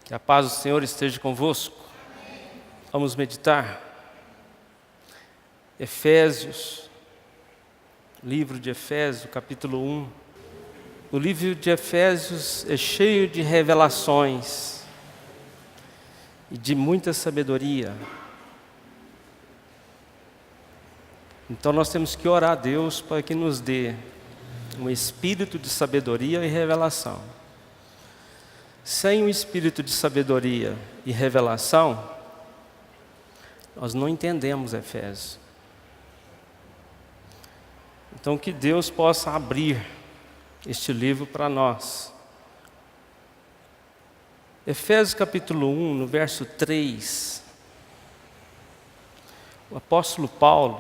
Que a paz do Senhor esteja convosco. Vamos meditar. Efésios, livro de Efésios, capítulo 1. O livro de Efésios é cheio de revelações e de muita sabedoria. Então nós temos que orar a Deus para que nos dê um espírito de sabedoria e revelação. Sem o espírito de sabedoria e revelação, nós não entendemos Efésios. Então que Deus possa abrir este livro para nós. Efésios capítulo 1, no verso 3, o apóstolo Paulo,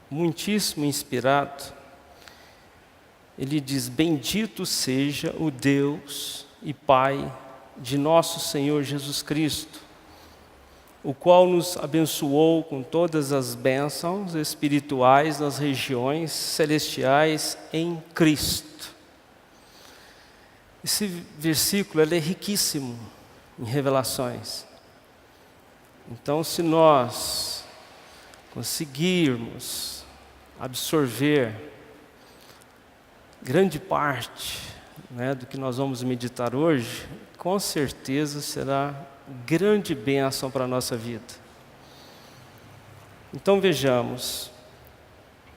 muitíssimo inspirado, ele diz: bendito seja o Deus e Pai de nosso Senhor Jesus Cristo, o qual nos abençoou com todas as bênçãos espirituais nas regiões celestiais em Cristo. Esse versículo ele é riquíssimo em revelações. Então, se nós conseguirmos absorver grande parte, do que nós vamos meditar hoje, com certeza será grande bênção para a nossa vida. Então vejamos,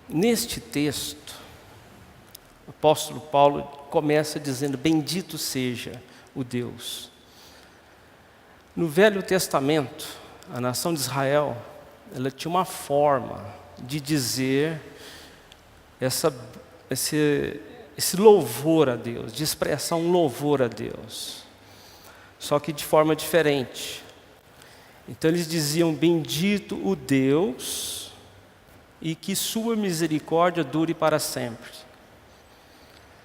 neste texto, o apóstolo Paulo começa dizendo: bendito seja o Deus. No Velho Testamento, a nação de Israel, ela tinha uma forma de dizer esse louvor a Deus, de expressar um louvor a Deus, só que de forma diferente. Então eles diziam: bendito o Deus e que sua misericórdia dure para sempre.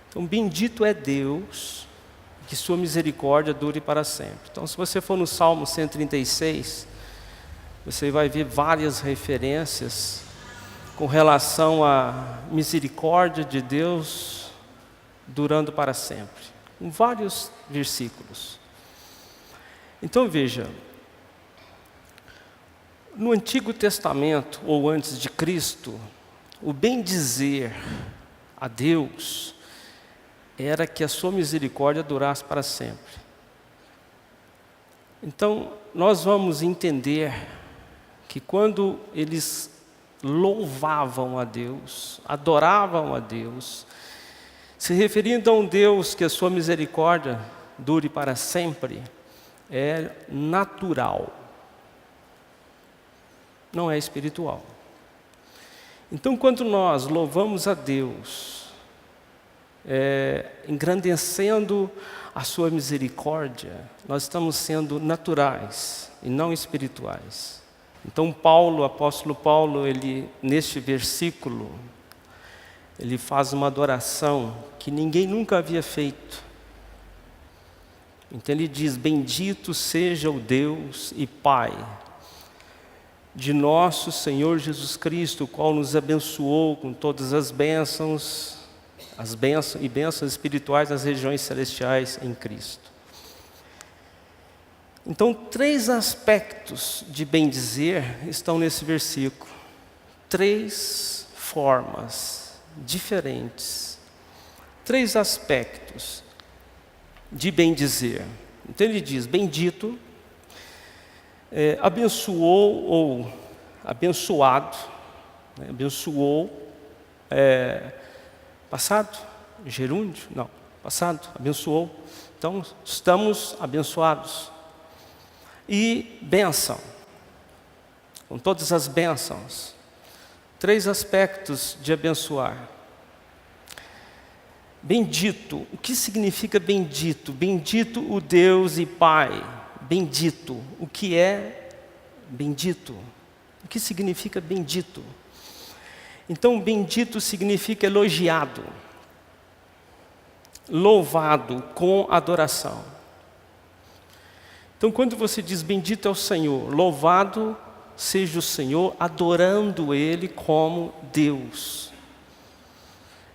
Então bendito é Deus e que sua misericórdia dure para sempre. Então se você for no Salmo 136, você vai ver várias referências com relação à misericórdia de Deus durando para sempre, em vários versículos. Então veja, no Antigo Testamento, ou antes de Cristo, o bem-dizer a Deus era que a sua misericórdia durasse para sempre. Então, nós vamos entender que quando eles louvavam a Deus, adoravam a Deus, se referindo a um Deus que a sua misericórdia dure para sempre, é natural, não é espiritual. Então, quando nós louvamos a Deus, engrandecendo a sua misericórdia, nós estamos sendo naturais e não espirituais. Então o apóstolo Paulo, ele, neste versículo, ele faz uma adoração que ninguém nunca havia feito. Então ele diz: bendito seja o Deus e Pai de nosso Senhor Jesus Cristo, o qual nos abençoou com todas as bênçãos e bênçãos espirituais nas regiões celestiais em Cristo. Então, 3 aspectos de bem-dizer estão nesse versículo. 3 formas diferentes. 3 aspectos de bem-dizer. Então ele diz: bendito, abençoou ou abençoado, abençoou, passado, gerúndio, não, passado, abençoou. Então estamos abençoados. E bênção, com todas as bênçãos. 3 aspectos de abençoar. Bendito, o que significa bendito? Bendito o Deus e Pai. Bendito, o que é bendito? O que significa bendito? Então, bendito significa elogiado, louvado com adoração. Então, quando você diz bendito é o Senhor, louvado seja o Senhor, adorando Ele como Deus.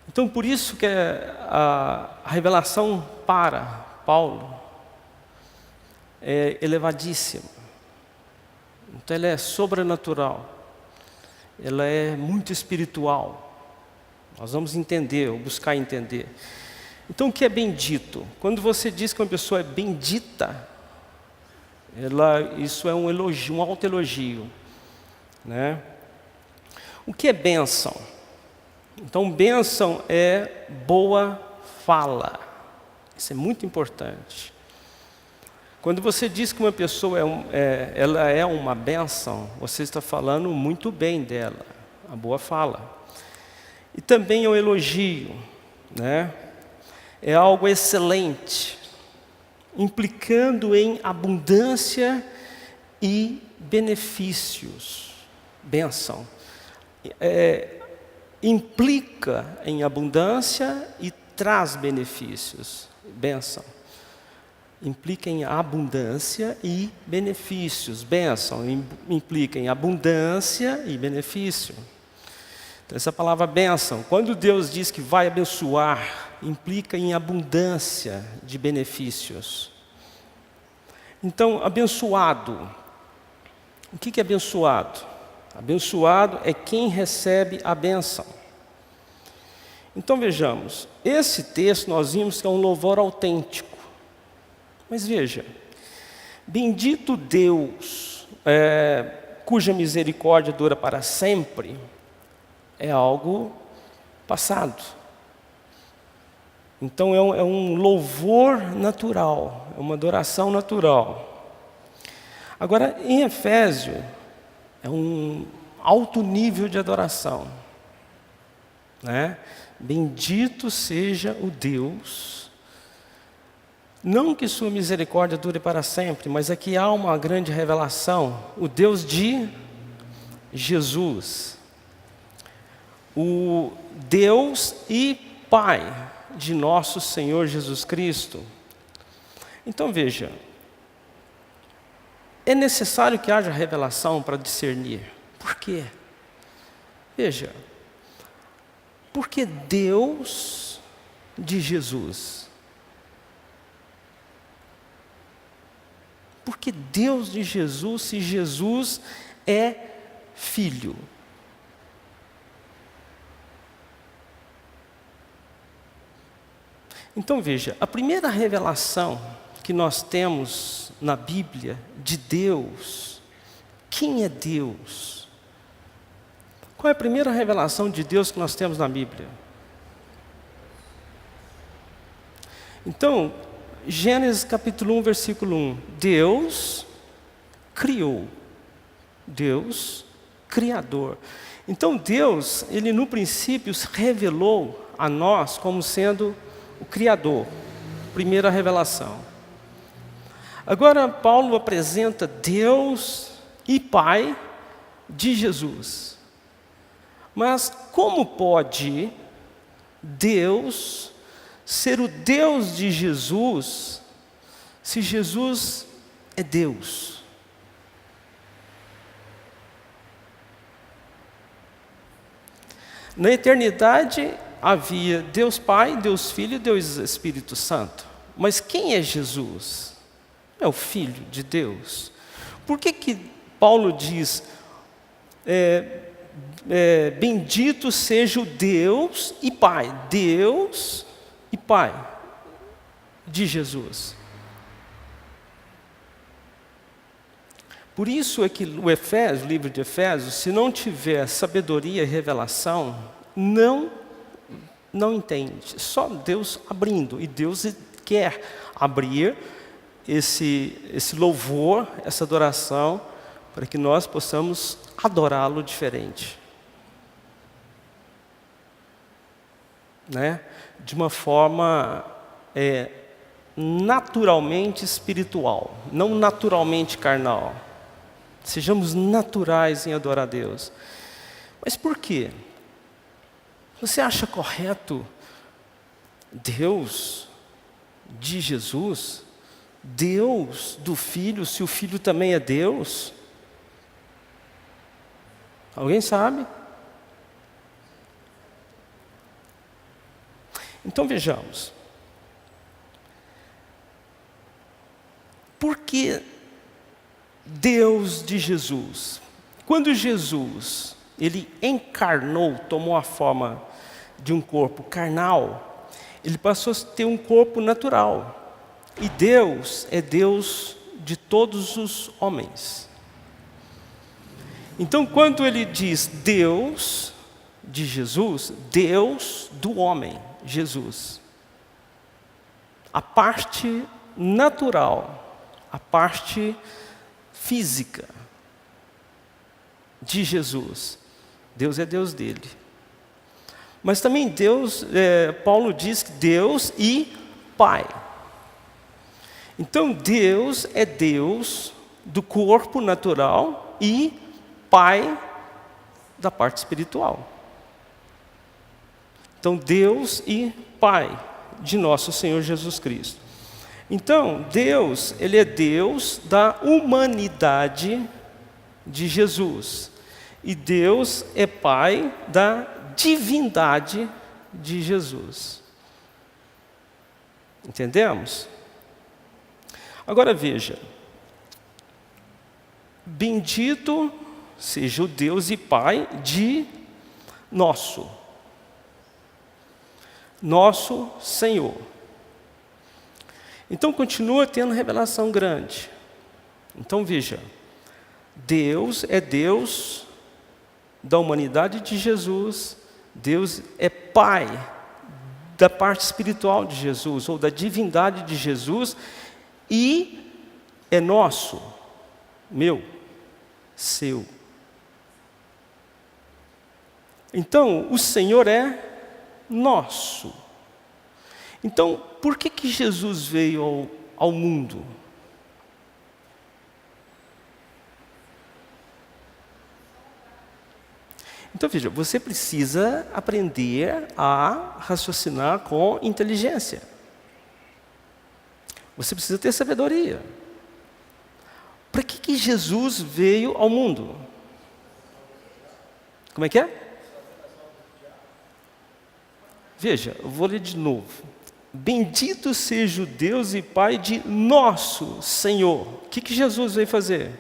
Então, por isso que a revelação para Paulo é elevadíssima. Então ela é sobrenatural. Ela é muito espiritual. Nós vamos entender, ou buscar entender. Então o que é bendito? Quando você diz que uma pessoa é bendita, isso é um elogio, um autoelogio, né? O que é bênção? Então bênção é boa fala. Isso é muito importante. Quando você diz que uma pessoa ela é uma bênção, você está falando muito bem dela, a boa fala. E também é um elogio, né? É algo excelente, implicando em abundância e benefícios. Bênção. Implica em abundância e traz benefícios. Bênção. Implica em abundância e benefícios. Bênção implica em abundância e benefício. Então, essa palavra bênção, quando Deus diz que vai abençoar, implica em abundância de benefícios. Então, abençoado. O que é abençoado? Abençoado é quem recebe a bênção. Então, vejamos, esse texto nós vimos que é um louvor autêntico. Mas veja, bendito Deus, cuja misericórdia dura para sempre, é algo passado. Então é um louvor natural, é uma adoração natural. Agora, em Efésio, é um alto nível de adoração, né? Bendito seja o Deus, não que sua misericórdia dure para sempre, mas aqui há uma grande revelação, o Deus de Jesus, o Deus e Pai de nosso Senhor Jesus Cristo. Então veja, é necessário que haja revelação para discernir. Por quê? Veja, porque Deus de Jesus. Porque Deus de Jesus, se Jesus é filho. Então veja, a primeira revelação que nós temos na Bíblia de Deus, quem é Deus? Qual é a primeira revelação de Deus que nós temos na Bíblia? Então, Gênesis capítulo 1, versículo 1. Deus criou. Deus, criador. Então Deus, Ele no princípio se revelou a nós como sendo o Criador. Primeira revelação. Agora Paulo apresenta Deus e Pai de Jesus. Mas como pode Deus ser o Deus de Jesus, se Jesus é Deus? Na eternidade havia Deus Pai, Deus Filho e Deus Espírito Santo. Mas quem é Jesus? É o Filho de Deus. Por que Paulo diz, bendito seja o Deus e Pai de Jesus? Por isso é que o livro de Efésios, se não tiver sabedoria e revelação, não entende. Só Deus abrindo. E Deus quer abrir esse louvor, essa adoração, para que nós possamos adorá-lo diferente. Né? De uma forma naturalmente espiritual, não naturalmente carnal. Sejamos naturais em adorar a Deus. Mas por quê? Você acha correto Deus de Jesus, Deus do Filho, se o Filho também é Deus? Alguém sabe? Então vejamos. Por que Deus de Jesus? Quando Jesus, ele encarnou, tomou a forma de um corpo carnal, ele passou a ter um corpo natural. E Deus é Deus de todos os homens. Então, quando ele diz Deus de Jesus, Deus do homem, Jesus. A parte natural, a parte física de Jesus, Deus é Deus dele. Mas também Deus, Paulo diz que Deus e Pai. Então Deus é Deus do corpo natural e Pai da parte espiritual. Então Deus e Pai de nosso Senhor Jesus Cristo. Então Deus, ele é Deus da humanidade de Jesus. E Deus é Pai da divindade de Jesus. Entendemos? Agora veja. Bendito seja o Deus e Pai de nosso Senhor. Então continua tendo revelação grande. Então veja, Deus é Deus da humanidade de Jesus, Deus é Pai da parte espiritual de Jesus, ou da divindade de Jesus, e é nosso, meu, seu. Então, o Senhor é nosso. Então, por que Jesus veio ao mundo? Então, veja, você precisa aprender a raciocinar com inteligência. Você precisa ter sabedoria. Para que Jesus veio ao mundo? Como é que é? Veja, eu vou ler de novo. Bendito seja o Deus e Pai de nosso Senhor. O que Jesus veio fazer?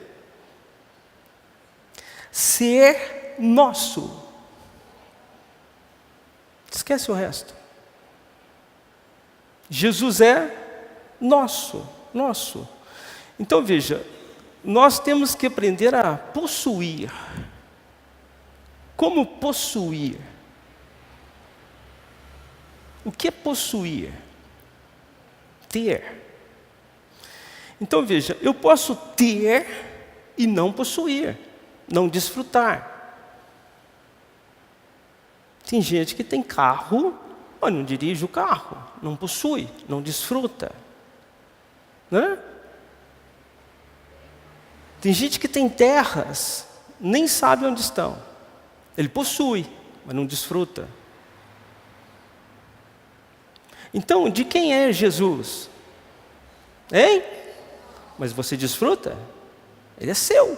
Ser nosso. Esquece o resto. Jesus é nosso. Então veja, nós temos que aprender a possuir. Como possuir? O que é possuir? Ter. Então veja, eu posso ter e não possuir, não desfrutar. Tem gente que tem carro, mas não dirige o carro, não possui, não desfruta. Né? Tem gente que tem terras, nem sabe onde estão. Ele possui, mas não desfruta. Então, de quem é Jesus? Hein? Mas você desfruta? Ele é seu.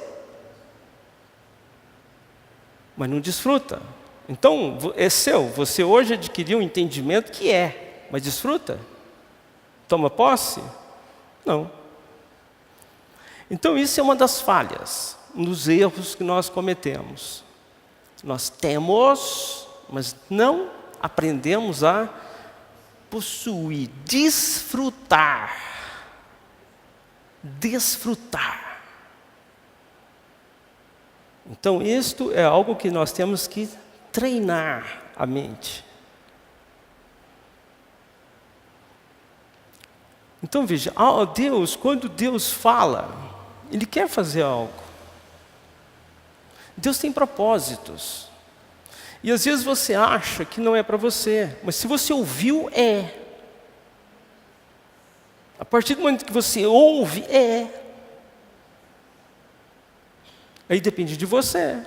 Mas não desfruta. Então, é seu. Você hoje adquiriu um entendimento que é, mas desfruta? Toma posse? Não. Então, isso é uma das falhas, um dos erros que nós cometemos. Nós temos, mas não aprendemos a possuir, desfrutar. Desfrutar. Então, isto é algo que nós temos que treinar a mente. Então, veja, Deus, quando Deus fala, Ele quer fazer algo. Deus tem propósitos. E às vezes você acha que não é para você, mas se você ouviu, é. A partir do momento que você ouve, é. Aí depende de você.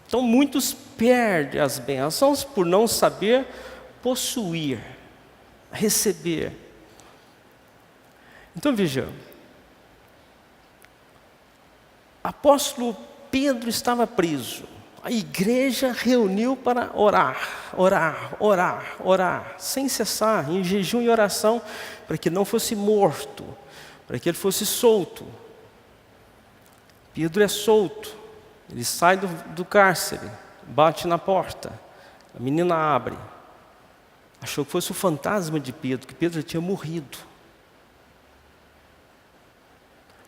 Então muitos perdem as bênçãos por não saber possuir, receber. Então veja, apóstolo Pedro estava preso. A igreja reuniu para orar, sem cessar, em jejum e oração, para que não fosse morto, para que ele fosse solto. Pedro é solto, ele sai do cárcere, bate na porta, a menina abre. Achou que fosse o fantasma de Pedro, que Pedro já tinha morrido.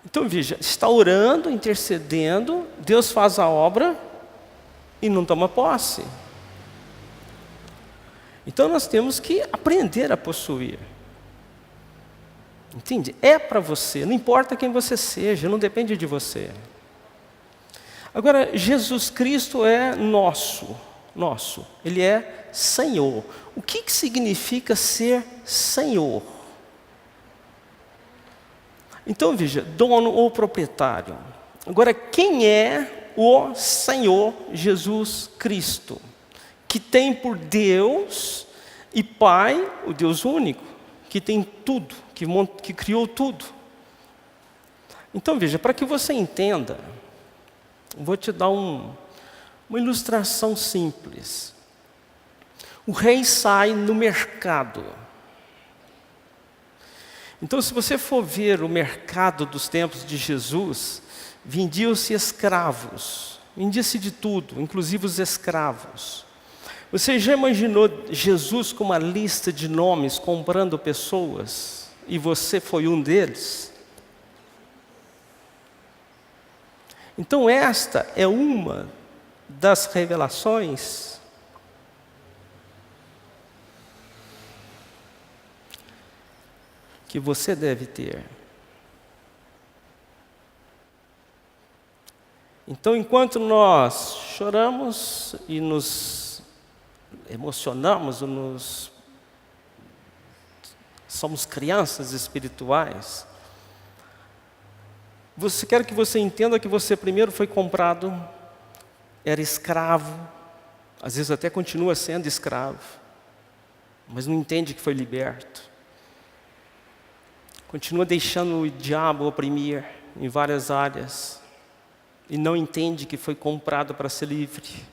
Então veja, está orando, intercedendo, Deus faz a obra e não toma posse. Então nós temos que aprender a possuir. Entende? É para você, não importa quem você seja, não depende de você. Agora, Jesus Cristo é nosso. Ele é Senhor. O que significa ser Senhor? Então veja, dono ou proprietário. Agora, quem é o Senhor Jesus Cristo? Que tem por Deus e Pai, o Deus único, que tem tudo, que criou tudo. Então veja, para que você entenda, vou te dar uma ilustração simples. O rei sai no mercado. Então, se você for ver o mercado dos tempos de Jesus, vendiam-se escravos, vendia-se de tudo, inclusive os escravos. Você já imaginou Jesus com uma lista de nomes comprando pessoas e você foi um deles? Então esta é uma das revelações que você deve ter. Então, enquanto nós choramos e nos emocionamos, somos crianças espirituais, quero que você entenda que você primeiro foi comprado, era escravo, às vezes até continua sendo escravo, mas não entende que foi liberto. Continua deixando o diabo oprimir em várias áreas e não entende que foi comprado para ser livre.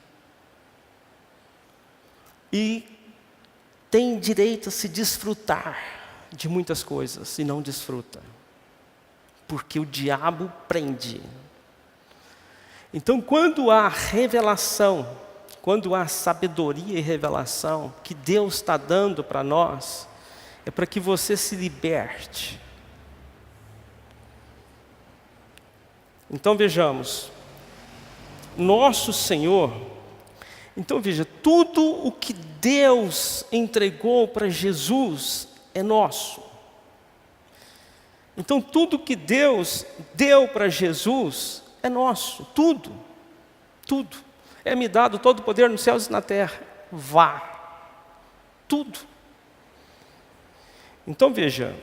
E tem direito a se desfrutar de muitas coisas e não desfruta, porque o diabo prende. Então, quando há revelação, quando há sabedoria e revelação que Deus está dando para nós, é para que você se liberte. Então vejamos, nosso Senhor, então veja, tudo o que Deus entregou para Jesus é nosso. Então tudo que Deus deu para Jesus é nosso, tudo. É-me dado todo o poder nos céus e na terra, vá, tudo. Então veja,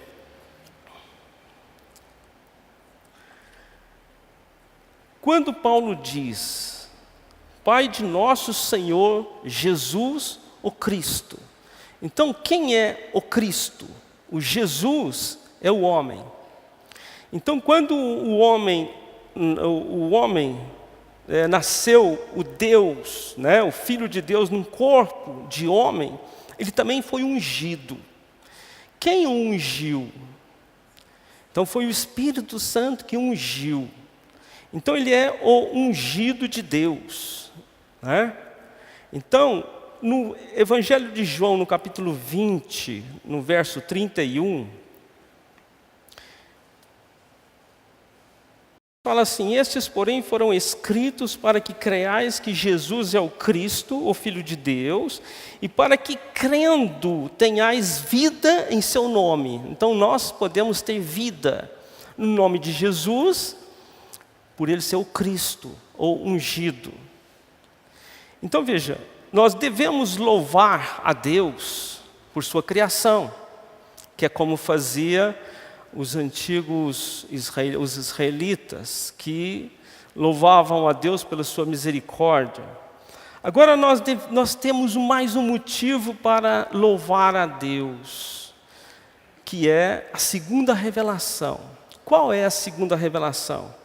quando Paulo diz, Pai de nosso Senhor Jesus, o Cristo. Então, quem é o Cristo? O Jesus é o homem. Então, quando o homem nasceu o Deus, né, o Filho de Deus num corpo de homem, ele também foi ungido. Quem o ungiu? Então, foi o Espírito Santo que ungiu. Então ele é o ungido de Deus, né? Então, no Evangelho de João, no capítulo 20, no verso 31, fala assim, estes, porém, foram escritos para que creiais que Jesus é o Cristo, o Filho de Deus, e para que, crendo, tenhais vida em seu nome. Então, nós podemos ter vida no nome de Jesus, por ele ser o Cristo, ou ungido. Então veja, nós devemos louvar a Deus por sua criação, que é como fazia os antigos os israelitas, que louvavam a Deus pela sua misericórdia. Agora nós temos mais um motivo para louvar a Deus, que é a segunda revelação. Qual é a segunda revelação?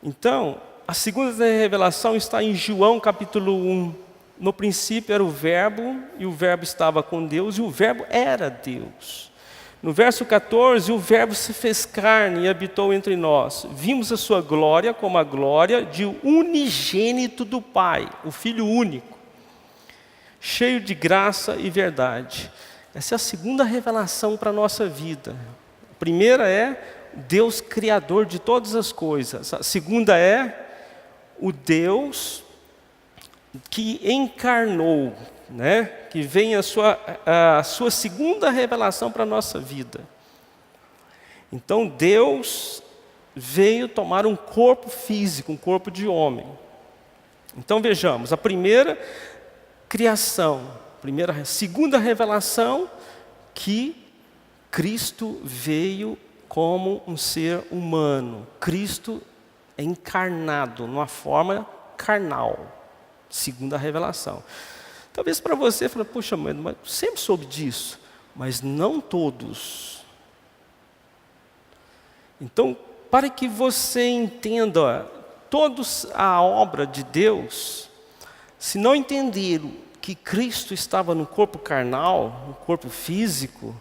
Então, a segunda revelação está em João capítulo 1. No princípio era o Verbo, e o Verbo estava com Deus, e o Verbo era Deus. No verso 14, o Verbo se fez carne e habitou entre nós. Vimos a sua glória como a glória de um unigênito do Pai, o Filho único, cheio de graça e verdade. Essa é a segunda revelação para a nossa vida. A primeira é Deus criador de todas as coisas. A segunda é o Deus que encarnou, né? Que vem a sua segunda revelação para a nossa vida. Então Deus veio tomar um corpo físico, um corpo de homem. Então vejamos, a primeira criação, segunda revelação, que Cristo veio como um ser humano. Cristo é encarnado numa forma carnal. Segunda revelação. Talvez para você, fale, puxa, mas sempre soube disso, mas não todos. Então, para que você entenda toda a obra de Deus, se não entender que Cristo estava no corpo carnal, no corpo físico,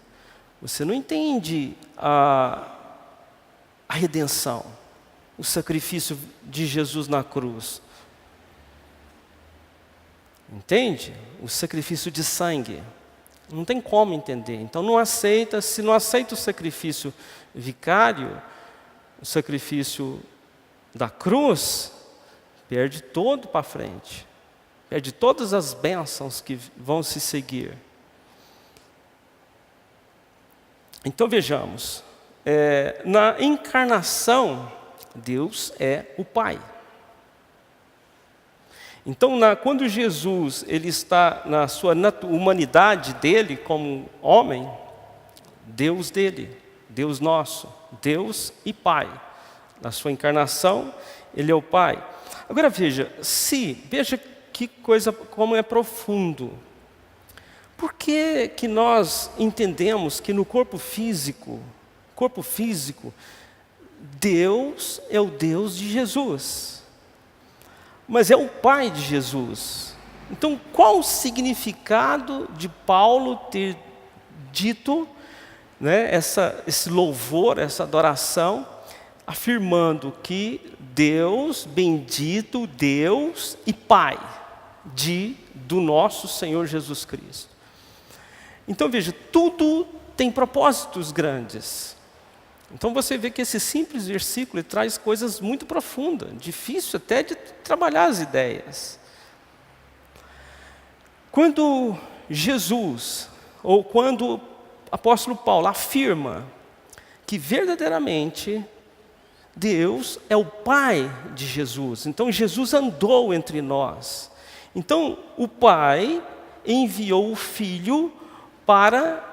você não entende a redenção, o sacrifício de Jesus na cruz. Entende? O sacrifício de sangue. Não tem como entender. Então não aceita, se não aceita o sacrifício vicário, o sacrifício da cruz, perde todo para frente. Perde todas as bênçãos que vão se seguir. Então vejamos, na encarnação, Deus é o Pai. Então, quando Jesus ele está na sua humanidade dele como homem, Deus dele, Deus nosso, Deus e Pai. Na sua encarnação, ele é o Pai. Agora veja que coisa, como é profundo. Por que nós entendemos que no corpo físico, Deus é o Deus de Jesus? Mas é o Pai de Jesus. Então, qual o significado de Paulo ter dito, né, esse louvor, essa adoração, afirmando que Deus, bendito Deus e Pai do nosso Senhor Jesus Cristo? Então, veja, tudo tem propósitos grandes. Então você vê que esse simples versículo traz coisas muito profundas, difícil até de trabalhar as ideias. Quando Jesus, ou quando o apóstolo Paulo afirma que verdadeiramente Deus é o Pai de Jesus, então Jesus andou entre nós. Então o Pai enviou o Filho para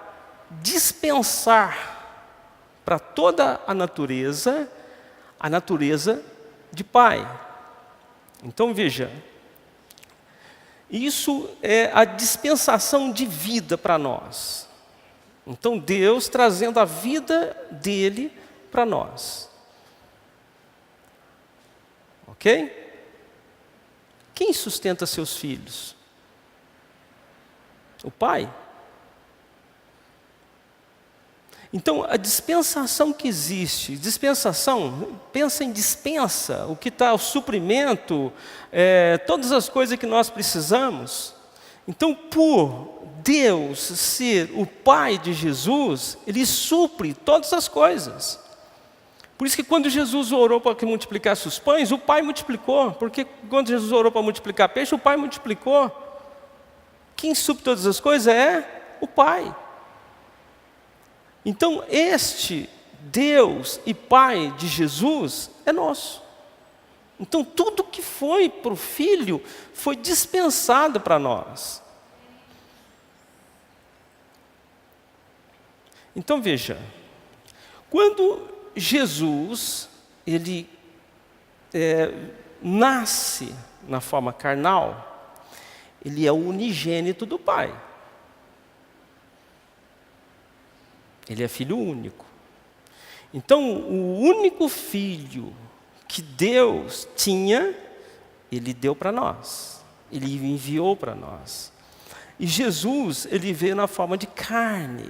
dispensar para toda a natureza de Pai. Então veja, isso é a dispensação de vida para nós. Então Deus trazendo a vida dele para nós. Ok? Quem sustenta seus filhos? O Pai. Então, a dispensação que existe, pensa em dispensa, o que está, o suprimento, todas as coisas que nós precisamos. Então, por Deus ser o Pai de Jesus, Ele supre todas as coisas. Por isso que quando Jesus orou para que multiplicasse os pães, o Pai multiplicou. Porque quando Jesus orou para multiplicar peixe, o Pai multiplicou. Quem supre todas as coisas é o Pai. Então, este Deus e Pai de Jesus é nosso. Então, tudo que foi para o Filho foi dispensado para nós. Então, veja, quando Jesus, ele nasce na forma carnal, ele é o unigênito do Pai. Ele é filho único. Então, o único filho que Deus tinha, Ele deu para nós. Ele enviou para nós. E Jesus, Ele veio na forma de carne.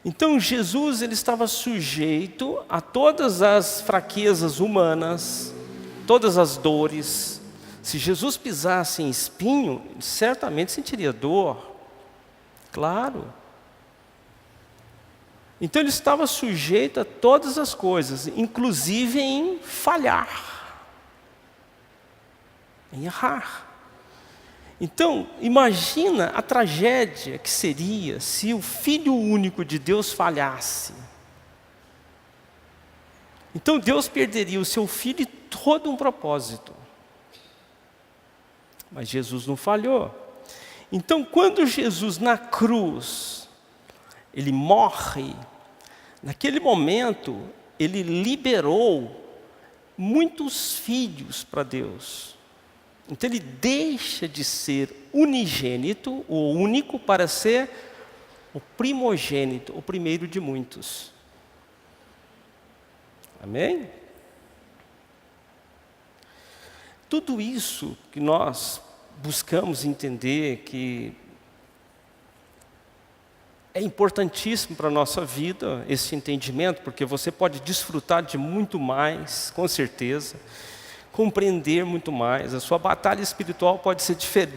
Então Jesus ele estava sujeito a todas as fraquezas humanas, todas as dores. Se Jesus pisasse em espinho, ele certamente sentiria dor. Claro. Então ele estava sujeito a todas as coisas, inclusive em falhar, em errar. Então, imagina a tragédia que seria se o Filho único de Deus falhasse. Então Deus perderia o seu Filho e todo um propósito. Mas Jesus não falhou. Então, quando Jesus na cruz, ele morre, naquele momento, ele liberou muitos filhos para Deus. Então ele deixa de ser unigênito, o único, para ser o primogênito, o primeiro de muitos. Amém? Tudo isso que nós buscamos entender, que é importantíssimo para a nossa vida, esse entendimento, porque você pode desfrutar de muito mais, com certeza, compreender muito mais, a sua batalha espiritual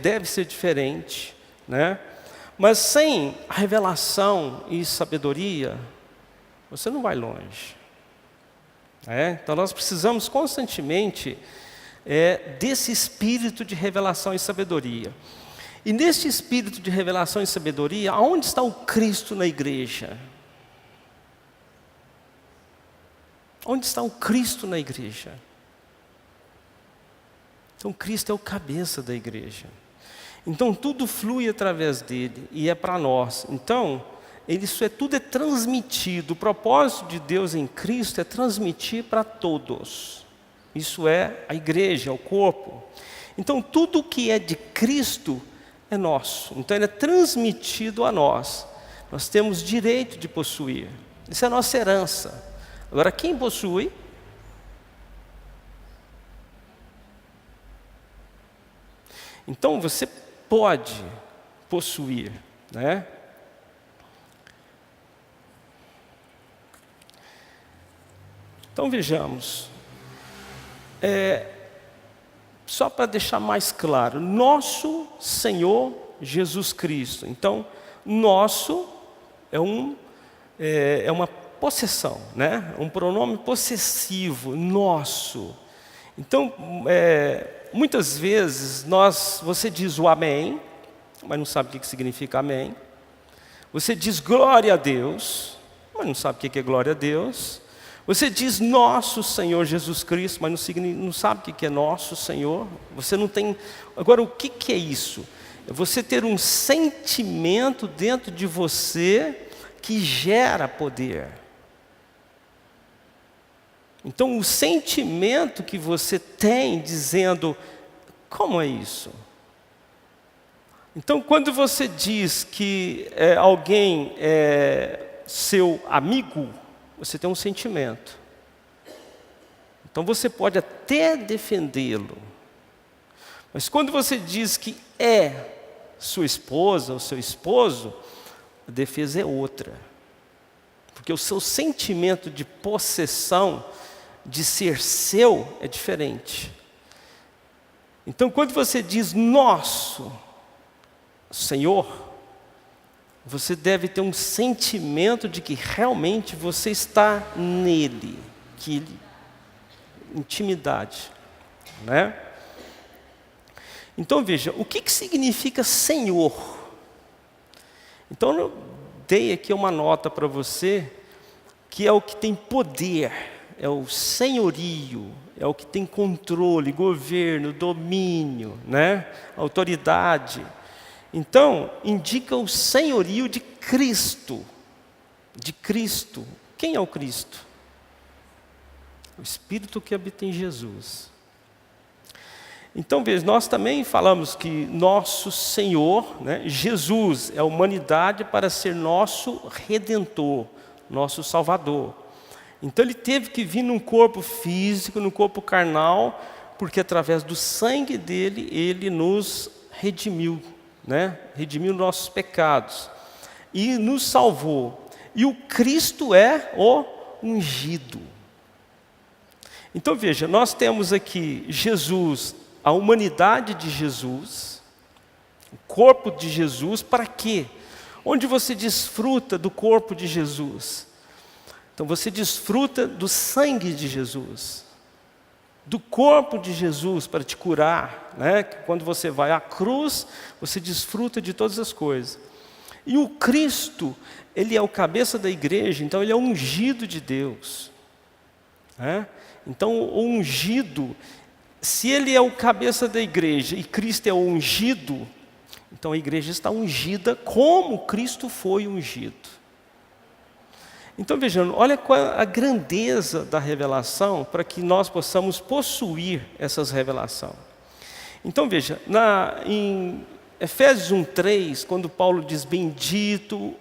deve ser diferente, né? Mas sem a revelação e sabedoria, você não vai longe. Então nós precisamos constantemente desse espírito de revelação e sabedoria. E neste espírito de revelação e sabedoria, aonde está o Cristo na igreja? Onde está o Cristo na igreja? Então Cristo é o cabeça da igreja. Então tudo flui através dele e é para nós. Então, tudo é transmitido. O propósito de Deus em Cristo é transmitir para todos. Isso é a igreja, é o corpo. Então tudo que é de Cristo é nosso. Então ele é transmitido a nós. Nós temos direito de possuir. Isso é a nossa herança. Agora quem possui? Então você pode possuir, né? Então vejamos, só para deixar mais claro, nosso Senhor Jesus Cristo. Então, nosso é uma possessão, né? Um pronome possessivo, nosso. Então, muitas vezes você diz o amém, mas não sabe o que significa amém. Você diz glória a Deus, mas não sabe o que é glória a Deus. Você diz nosso Senhor Jesus Cristo, mas não sabe o que é nosso Senhor. Você não tem. Agora, o que é isso? É você ter um sentimento dentro de você que gera poder. Então, o sentimento que você tem dizendo, como é isso? Então, quando você diz que alguém é seu amigo, você tem um sentimento. Então, você pode até defendê-lo. Mas quando você diz que é sua esposa ou seu esposo, a defesa é outra. Porque o seu sentimento de possessão, de ser seu, é diferente. Então, quando você diz nosso Senhor, você deve ter um sentimento de que realmente você está nele, intimidade, né? Então veja, o que significa Senhor? Então eu dei aqui uma nota para você, que é o que tem poder, é o senhorio, é o que tem controle, governo, domínio, né? Autoridade. Então, indica o senhorio de Cristo. De Cristo. Quem é o Cristo? O Espírito que habita em Jesus. Então, veja, nós também falamos que nosso Senhor, né, Jesus, é a humanidade para ser nosso Redentor, nosso Salvador. Então, ele teve que vir num corpo físico, num corpo carnal, porque através do sangue dele, ele nos redimiu. Né? Redimiu nossos pecados e nos salvou. e o Cristo é o ungido. Então veja, nós temos aqui Jesus, a humanidade de Jesus, o corpo de Jesus, para quê? Onde você desfruta do corpo de Jesus? Então você desfruta do sangue de Jesus, do corpo de Jesus para te curar, né? Quando você vai à cruz, você desfruta de todas as coisas. E o Cristo, ele é o cabeça da igreja, então ele é o ungido de Deus, né? Então o ungido, se ele é o cabeça da igreja e Cristo é o ungido, então a igreja está ungida como Cristo foi ungido. Então vejam, olha qual a grandeza da revelação para que nós possamos possuir essas revelações. Então veja, em Efésios 1:3, quando Paulo diz: bendito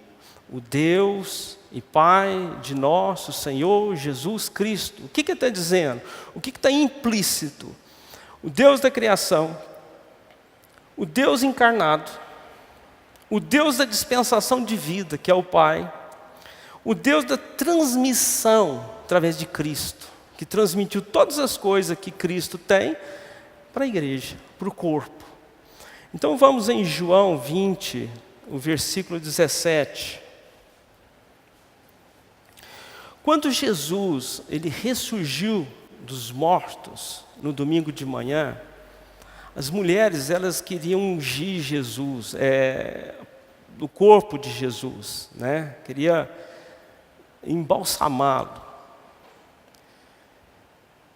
o Deus e Pai de nosso Senhor Jesus Cristo. O que ele está dizendo? O que está implícito? O Deus da criação, o Deus encarnado, o Deus da dispensação de vida, que é o Pai, o Deus da transmissão através de Cristo, que transmitiu todas as coisas que Cristo tem para a igreja, para o corpo. Então vamos em João 20, o versículo 17. Quando Jesus, ele ressurgiu dos mortos no domingo de manhã, as mulheres, elas queriam ungir Jesus, o corpo de Jesus, né? Queria embalsamá-lo.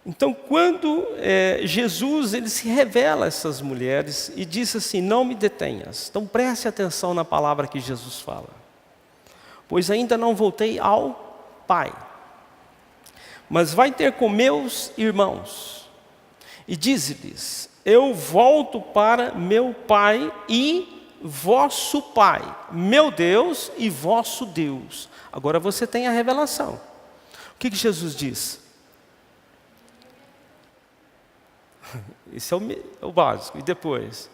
Então, quando Jesus, ele se revela a essas mulheres e diz assim: não me detenhas. Então preste atenção na palavra que Jesus fala. Pois ainda não voltei ao Pai, mas vai ter com meus irmãos, e dize-lhes: eu volto para meu Pai e vosso Pai, meu Deus e vosso Deus. Agora você tem a revelação. O que Jesus diz? Esse é o básico. E depois?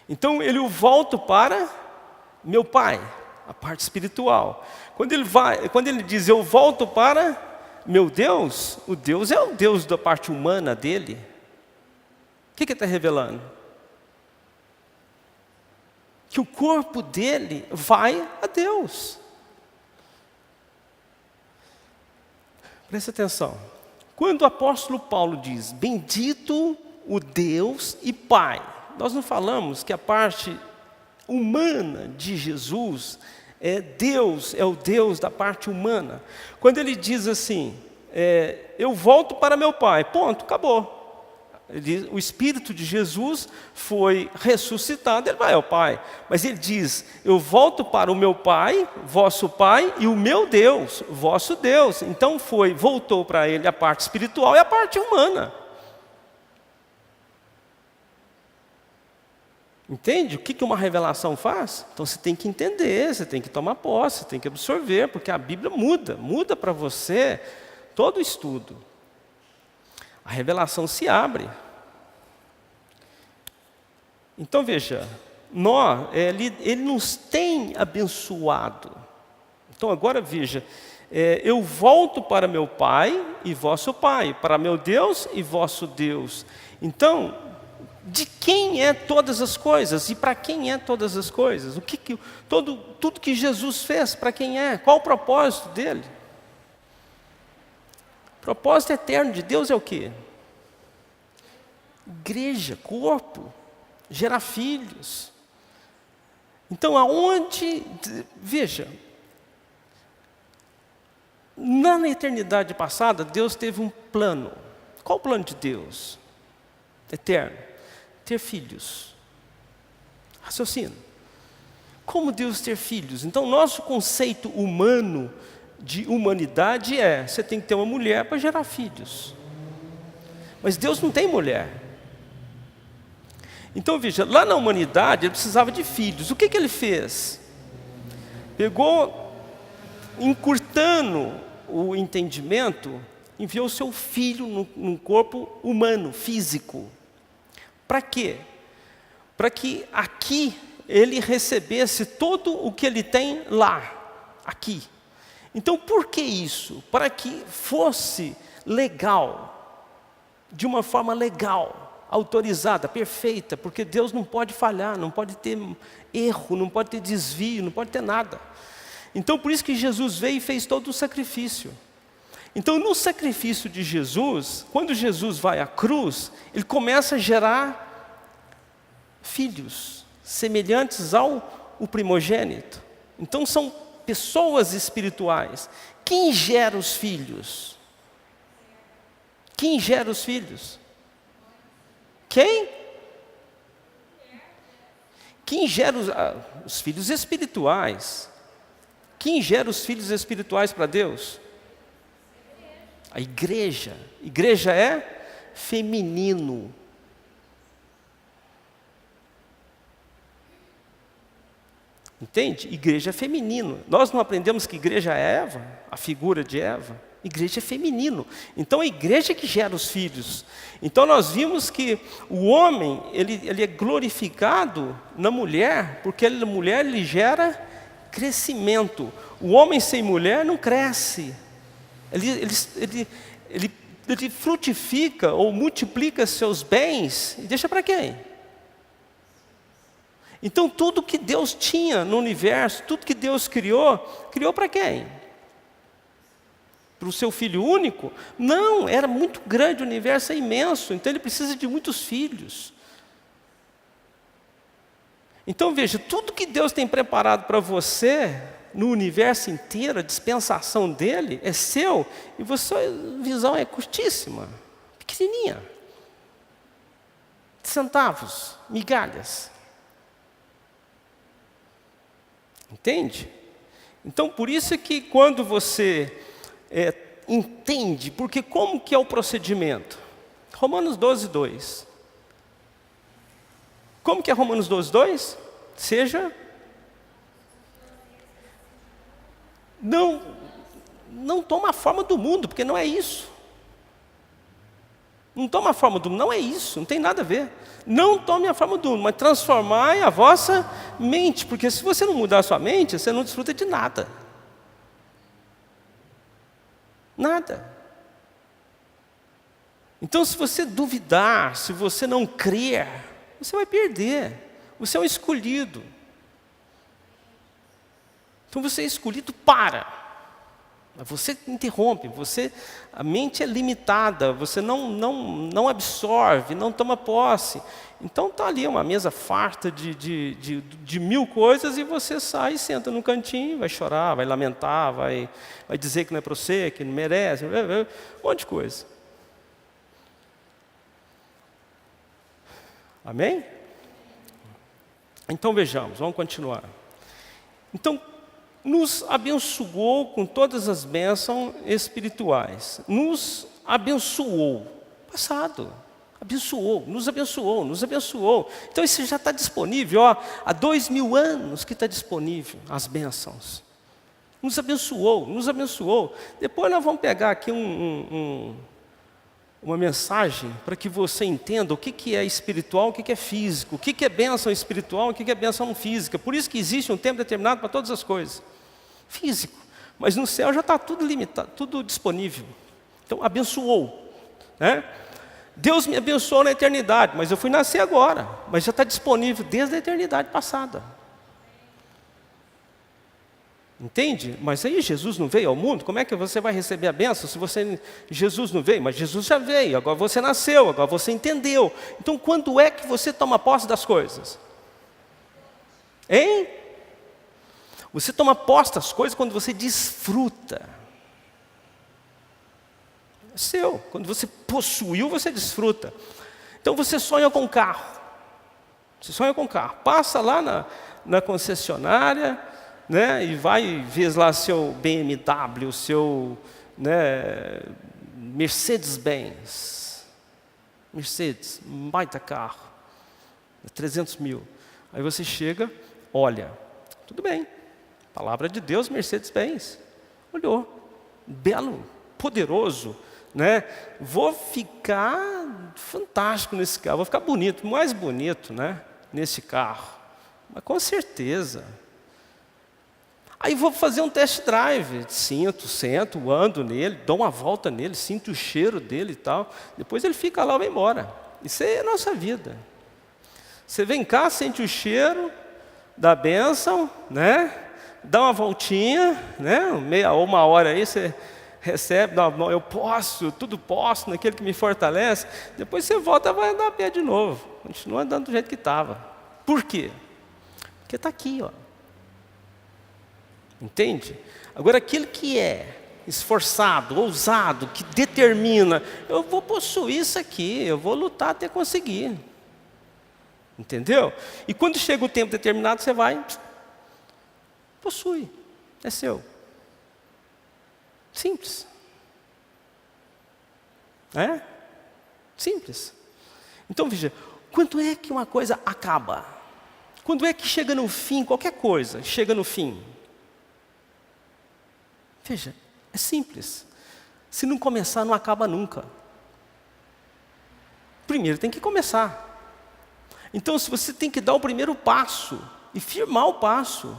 Então ele volta para meu Pai, a parte espiritual. Quando ele diz eu volto para meu Deus, o Deus é o Deus da parte humana dele. O que ele está revelando? Que o corpo dele vai a Deus. Presta atenção. Quando o apóstolo Paulo diz: bendito o Deus e Pai, nós não falamos que a parte humana de Jesus é Deus, é o Deus da parte humana. Quando ele diz assim, eu volto para meu Pai, ponto, acabou. Ele diz, o Espírito de Jesus foi ressuscitado, ele vai ao Pai. Mas ele diz, eu volto para o meu Pai, vosso Pai, e o meu Deus, vosso Deus. Então voltou para ele a parte espiritual e a parte humana. Entende? O que uma revelação faz? Então você tem que entender, você tem que tomar posse, você tem que absorver, porque a Bíblia muda para você todo o estudo. A revelação se abre. Então veja, ele nos tem abençoado. Então agora veja, eu volto para meu Pai e vosso Pai, para meu Deus e vosso Deus. Então, de quem é todas as coisas e para quem é todas as coisas? Tudo que Jesus fez, para quem é? Qual o propósito dele? O propósito eterno de Deus é o quê? Igreja, corpo, gerar filhos. Então, veja, na eternidade passada, Deus teve um plano. Qual o plano de Deus? Eterno. Ter filhos. Raciocínio. Como Deus ter filhos? Então, nosso conceito humano de humanidade você tem que ter uma mulher para gerar filhos. Mas Deus não tem mulher. Então veja, lá na humanidade ele precisava de filhos. O que ele fez? Pegou, encurtando o entendimento, enviou seu filho num corpo humano, físico. Para quê? Para que aqui ele recebesse todo o que ele tem lá, aqui. Então, por que isso? Para que fosse legal, de uma forma legal, autorizada, perfeita, porque Deus não pode falhar, não pode ter erro, não pode ter desvio, não pode ter nada. Então, por isso que Jesus veio e fez todo o sacrifício. Então, no sacrifício de Jesus, quando Jesus vai à cruz, ele começa a gerar filhos, semelhantes ao primogênito. Então, são pessoas espirituais. Quem gera os filhos? Quem gera os filhos? Quem? Quem gera os filhos espirituais? Quem gera os filhos espirituais para Deus? A igreja. Igreja é feminino. Entende? Igreja é feminino. Nós não aprendemos que igreja é Eva, a figura de Eva. Igreja é feminino. Então a igreja é que gera os filhos. Então nós vimos que o homem, ele é glorificado na mulher, porque a mulher lhe gera crescimento. O homem sem mulher não cresce. Ele frutifica ou multiplica seus bens e deixa para quem? Então tudo que Deus tinha no universo, tudo que Deus criou, criou para quem? Para o seu filho único? Não, era muito grande, o universo é imenso, então ele precisa de muitos filhos. Então veja, tudo que Deus tem preparado para você, no universo inteiro, a dispensação dele é seu, e a sua visão é curtíssima, pequenininha. Centavos, migalhas. Entende? Então, por isso é que quando você entende, porque como que é o procedimento? Romanos 12, 2. Como que é Romanos 12, 2? Não toma a forma do mundo, porque não é isso. Não toma a forma do mundo, não é isso, não tem nada a ver. Não tome a forma do mundo, mas transformai a vossa mente, porque se você não mudar a sua mente, você não desfruta de nada. Nada. Então, se você duvidar, se você não crer, você vai perder. Você é um escolhido. Então, você é escolhido para. Você interrompe, a mente é limitada, você não absorve, não toma posse. Então está ali uma mesa farta de mil coisas e você sai e senta num cantinho, vai chorar, vai lamentar, vai dizer que não é para você, que não merece, um monte de coisa. Amém? Então vejamos, vamos continuar. Então, nos abençoou com todas as bênçãos espirituais. Nos abençoou. Passado. Abençoou, nos abençoou, nos abençoou. Então isso já está disponível, há 2000 anos que está disponível as bênçãos. Nos abençoou, nos abençoou. Depois nós vamos pegar aqui uma mensagem para que você entenda o que é espiritual, o que é físico, o que é bênção espiritual, o que é bênção física. Por isso que existe um tempo determinado para todas as coisas. Físico, mas no céu já está tudo limitado, tudo disponível. Então abençoou, né? Deus me abençoou na eternidade, mas eu fui nascer agora, mas já está disponível desde a eternidade passada. Entende? Mas aí Jesus não veio ao mundo, como é que você vai receber a bênção se Jesus não veio? Mas Jesus já veio, agora você nasceu, agora você entendeu. Então quando é que você toma posse das coisas? Hein? Você toma posse das coisas quando você desfruta. É seu. Quando você possuiu, você desfruta. Então você sonha com carro. Você sonha com carro. Passa lá na concessionária, né, e vai ver lá seu BMW, seu, né, Mercedes-Benz. Mercedes, um baita carro. 300 mil. Aí você chega, olha, tudo bem. Palavra de Deus, Mercedes-Benz. Olhou, belo, poderoso, né? Vou ficar fantástico nesse carro, vou ficar bonito, mais bonito, né? Nesse carro. Mas com certeza. Aí vou fazer um test drive, sento, ando nele, dou uma volta nele, sinto o cheiro dele e tal. Depois ele fica lá e vai embora. Isso é a nossa vida. Você vem cá, sente o cheiro da bênção, né? Dá uma voltinha, né? Meia ou uma hora aí você recebe, eu posso, tudo posso, naquele que me fortalece. Depois você volta e vai andar a pé de novo. Continua andando do jeito que estava. Por quê? Porque está aqui, ó. Entende? Agora aquele que é esforçado, ousado, que determina, eu vou possuir isso aqui, eu vou lutar até conseguir. Entendeu? E quando chega o tempo determinado, você vai, possui, é seu. Simples. É? Simples. Então veja, quando é que uma coisa acaba? Quando é que chega no fim, qualquer coisa chega no fim? Veja, é simples. Se não começar, não acaba nunca. Primeiro tem que começar. Então, se você tem que dar o primeiro passo e firmar o passo,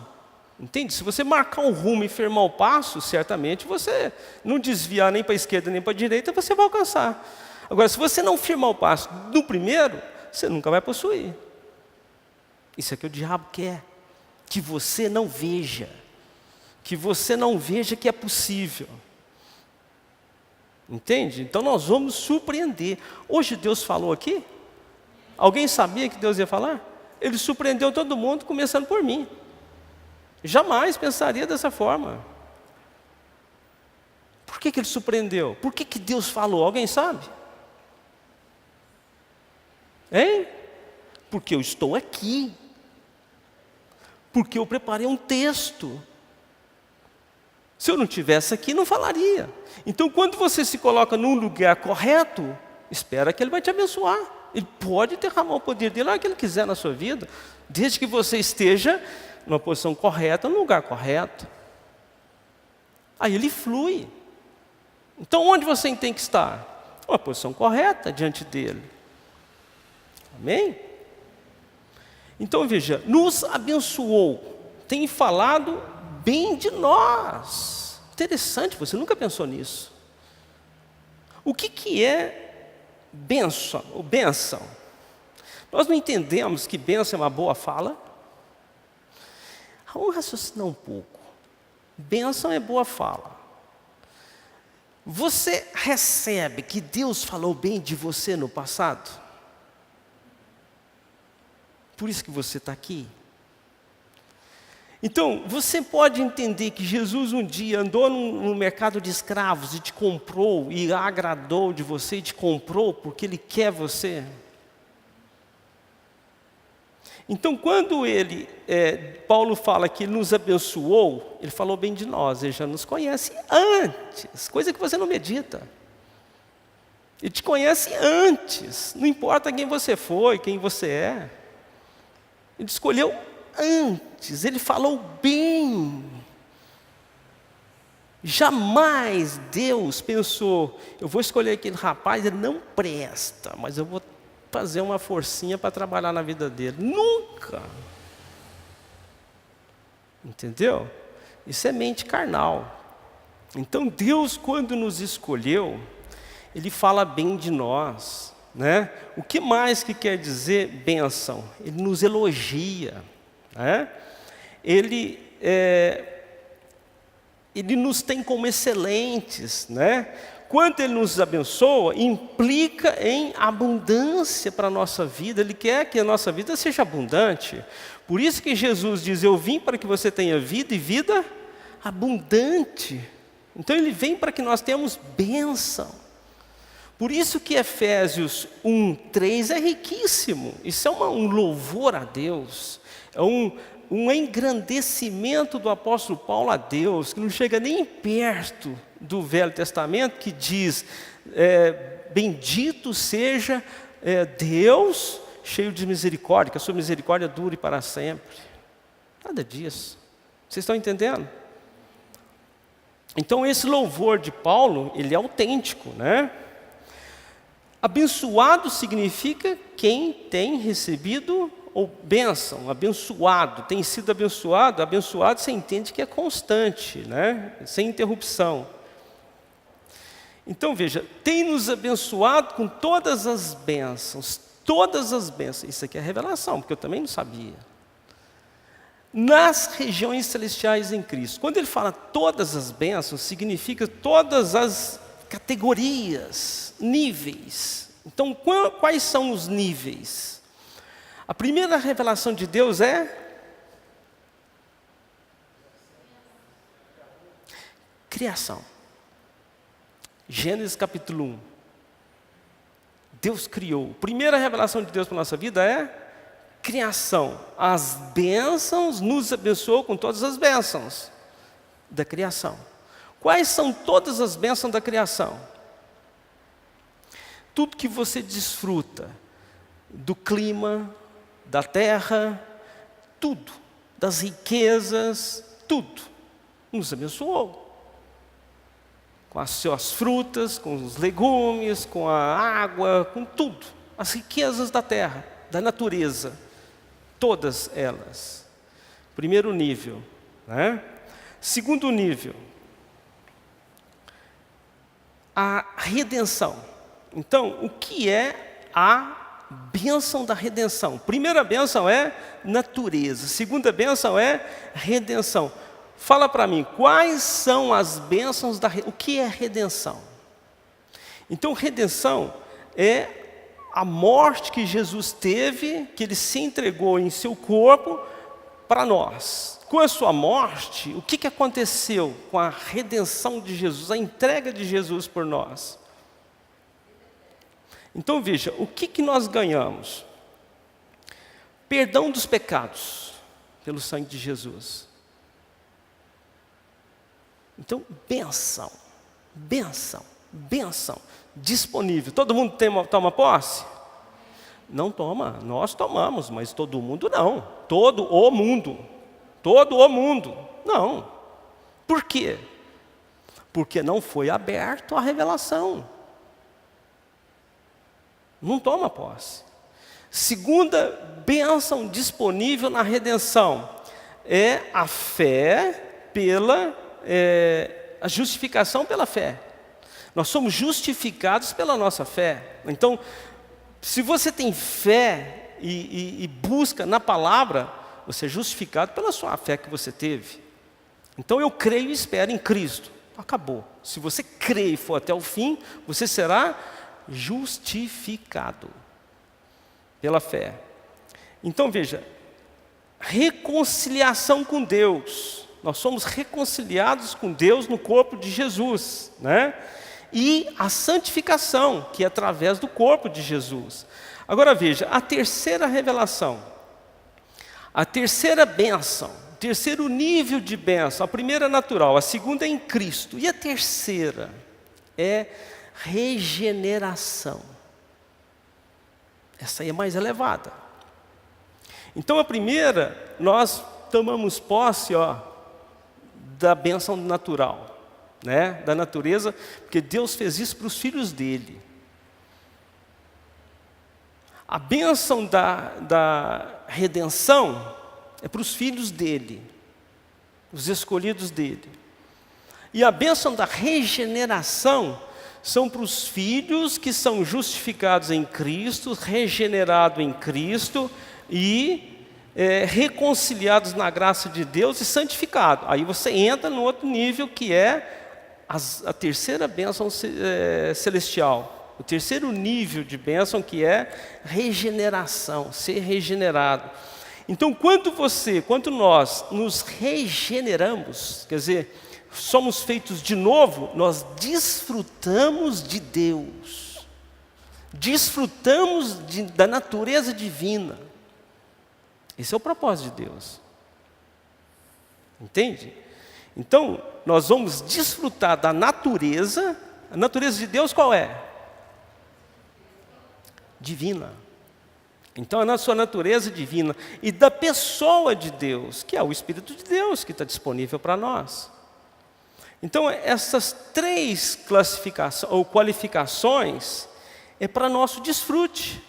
entende? Se você marcar um rumo e firmar o passo, certamente você não desviar nem para a esquerda nem para a direita, você vai alcançar. Agora, se você não firmar o passo no primeiro, você nunca vai possuir. Isso é que o diabo quer, que você não veja. Que você não veja que é possível. Entende? Então nós vamos surpreender. Hoje Deus falou aqui. Alguém sabia que Deus ia falar? Ele surpreendeu todo mundo, começando por mim. Jamais pensaria dessa forma. Por que ele surpreendeu? Por que Deus falou? Alguém sabe? Hein? Porque eu estou aqui. Porque eu preparei um texto. Se eu não estivesse aqui, não falaria. Então, quando você se coloca num lugar correto, espera que Ele vai te abençoar. Ele pode derramar o poder dele lá que Ele quiser na sua vida, desde que você esteja numa posição correta, no lugar correto. Aí Ele flui. Então, onde você tem que estar? Uma posição correta diante dEle. Amém? Então, veja, nos abençoou. Tem falado bem de nós. Interessante, você nunca pensou nisso. O que é bênção? Ou bênção? Nós não entendemos que bênção é uma boa fala? Vamos raciocinar um pouco. Bênção é boa fala. Você recebe que Deus falou bem de você no passado? Por isso que você está aqui. Então, você pode entender que Jesus um dia andou no mercado de escravos e te comprou, e agradou de você e te comprou porque Ele quer você. Então, quando Paulo fala que Ele nos abençoou, Ele falou bem de nós, Ele já nos conhece antes, coisa que você não medita. Ele te conhece antes, não importa quem você foi, quem você é. Ele escolheu antes, Ele falou bem. Jamais Deus pensou, eu vou escolher aquele rapaz, ele não presta, mas eu vou fazer uma forcinha para trabalhar na vida dele. Nunca. Entendeu? Isso é mente carnal. Então Deus, quando nos escolheu, Ele fala bem de nós, né? O que mais que quer dizer bênção? Ele nos elogia, né? Ele nos tem como excelentes, né? Quando Ele nos abençoa, implica em abundância para a nossa vida. Ele quer que a nossa vida seja abundante. Por isso que Jesus diz, eu vim para que você tenha vida e vida abundante. Então Ele vem para que nós tenhamos bênção. Por isso que Efésios 1:3 é riquíssimo. Isso é um louvor a Deus. É um engrandecimento do apóstolo Paulo a Deus, que não chega nem perto do Velho Testamento, que diz, bendito seja Deus, cheio de misericórdia, que a sua misericórdia dure para sempre. Nada disso. Vocês estão entendendo? Então esse louvor de Paulo, ele é autêntico, né? Abençoado significa quem tem recebido ou bênção, abençoado, tem sido abençoado, abençoado você entende que é constante, né? Sem interrupção. Então veja, tem nos abençoado com todas as bênçãos, isso aqui é revelação, porque eu também não sabia. Nas regiões celestiais em Cristo. Quando ele fala todas as bênçãos, significa todas as categorias, níveis. Então, quais são os níveis? A primeira revelação de Deus é criação. Gênesis capítulo 1. Deus criou. A primeira revelação de Deus para a nossa vida é criação. As bênçãos, nos abençoou com todas as bênçãos da criação. Quais são todas as bênçãos da criação? Tudo que você desfruta, do clima, da terra, tudo, das riquezas, tudo, nos abençoou. Com as suas frutas, com os legumes, com a água, com tudo. As riquezas da terra, da natureza. Todas elas. Primeiro nível, né? Segundo nível, a redenção. Então, o que é a bênção da redenção? Primeira bênção é natureza. Segunda bênção é redenção. Fala para mim, quais são as bênçãos da redenção? O que é redenção? Então, redenção é a morte que Jesus teve, que Ele se entregou em seu corpo para nós. Com a sua morte, o que aconteceu com a redenção de Jesus, a entrega de Jesus por nós? Então veja, o que nós ganhamos? Perdão dos pecados, pelo sangue de Jesus. Então, bênção, bênção, bênção. Disponível. Todo mundo toma posse? Não toma, nós tomamos, mas todo mundo não. Todo o mundo. Não. Por quê? Porque não foi aberto a revelação. Não toma posse. Segunda bênção disponível na redenção é a fé a justificação pela fé. Nós somos justificados pela nossa fé. Então, se você tem fé e busca na palavra, você é justificado pela sua fé que você teve. Então, eu creio e espero em Cristo. Acabou. Se você crê e for até o fim, você será justificado pela fé. Então, veja, reconciliação com Deus. Nós somos reconciliados com Deus no corpo de Jesus, né? E a santificação, que é através do corpo de Jesus. Agora veja, a terceira revelação, a terceira bênção, o terceiro nível de bênção, a primeira é natural, a segunda é em Cristo, e a terceira é regeneração. Essa aí é mais elevada. Então a primeira, nós tomamos posse da bênção natural. Né, da natureza, porque Deus fez isso para os filhos dele. A bênção da redenção é para os filhos dele, os escolhidos dele. E a bênção da regeneração são para os filhos que são justificados em Cristo, regenerados em Cristo e reconciliados na graça de Deus e santificados. Aí você entra no outro nível que é a terceira bênção celestial, o terceiro nível de bênção que é regeneração, ser regenerado. Então, quando nós nos regeneramos, quer dizer, somos feitos de novo, nós desfrutamos de Deus, desfrutamos da natureza divina. Esse é o propósito de Deus. Entende? Então, nós vamos desfrutar da natureza. A natureza de Deus qual é? Divina. Então, a sua natureza divina. E da pessoa de Deus, que é o Espírito de Deus, que está disponível para nós. Então, essas três classificações ou qualificações é para nosso desfrute.